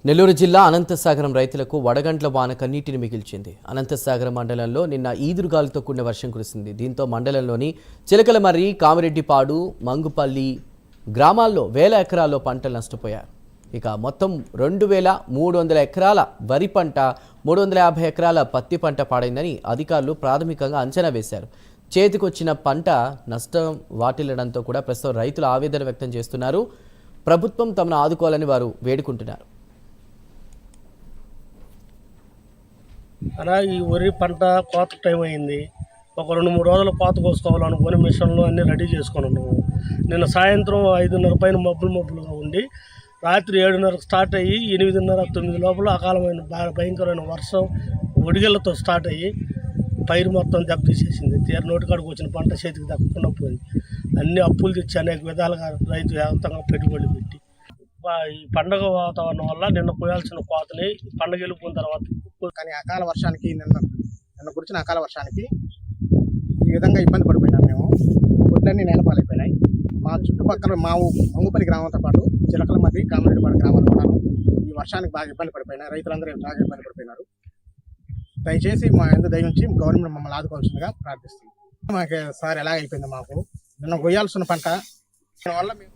నెల్లూరు జిల్లా అనంతసాగరం రైతులకు వడగండ్ల వాన కన్నీటిని మిగిల్చింది. అనంతసాగరం మండలంలో నిన్న ఈదురుగాలితో కూడిన వర్షం కురిసింది. దీంతో మండలంలోని చిలకలమర్రి, కామిరెడ్డిపాడు, మంగుపల్లి గ్రామాల్లో వేల ఎకరాల్లో పంటలు నష్టపోయారు. ఇక మొత్తం 2300 ఎకరాల వరి పంట, 350 ఎకరాల పత్తి పంట పాడైందని అధికారులు ప్రాథమికంగా అంచనా వేశారు. చేతికొచ్చిన పంట నష్టం వాటిల్లడంతో కూడా ప్రస్తుతం రైతులు ఆవేదన వ్యక్తం చేస్తున్నారు. ప్రభుత్వం తమను ఆదుకోవాలని వారు వేడుకుంటున్నారు. అలా ఈ వరి పంట కోత టైం అయింది. ఒక 2-3 రోజులు కోత కోసుకోవాలనుకుని మిషన్లు అన్నీ రెడీ చేసుకొని ఉన్నాము. నిన్న సాయంత్రం 5:30 పైన మబ్బులుగా ఉండి రాత్రి 7:30 స్టార్ట్ అయ్యి 8:30-9 లోపల అకాలమైన భయంకరమైన వర్షం ఒడిగళ్ళతో స్టార్ట్ అయ్యి పైరు మొత్తం దెబ్బతీసేసింది. నోటికాడికి వచ్చిన పంట చేతికి దక్కకుండా పోయింది. అన్ని అప్పులు తెచ్చి అనేక విధాలుగా రైతు వ్యాప్తంగా పెట్టుబడి పెట్టి ఈ పండగ వాతావరణం వల్ల నిన్న పోయాల్సిన కోతని పండగ వెళ్ళిపోయిన తర్వాత కానీ అకాల వర్షానికి నిన్న కురిచిన అకాల వర్షానికి ఈ విధంగా ఇబ్బంది పడిపోయినాం. మేము ఒడ్లన్నీ నేలపాలైపోయినాయి. మా చుట్టుపక్కల మా మంగుపల్లి గ్రామంతో పాటు చిలకలమర్రి, కామిరెడ్డిపాడు గ్రామాలు కూడా ఈ వర్షానికి బాగా ఇబ్బంది పడిపోయినాయి. రైతులందరూ బాగా ఇబ్బంది పడిపోయినారు. దయచేసి మా ఎంత దయ నుంచి గవర్నమెంట్ మమ్మల్ని ఆదుకోవాల్సిందిగా ప్రార్థిస్తుంది. మాకు సార్ ఎలా అయిపోయింది, మాకు నిన్న కొయ్యాల్సిన పంట దానివల్ల మేము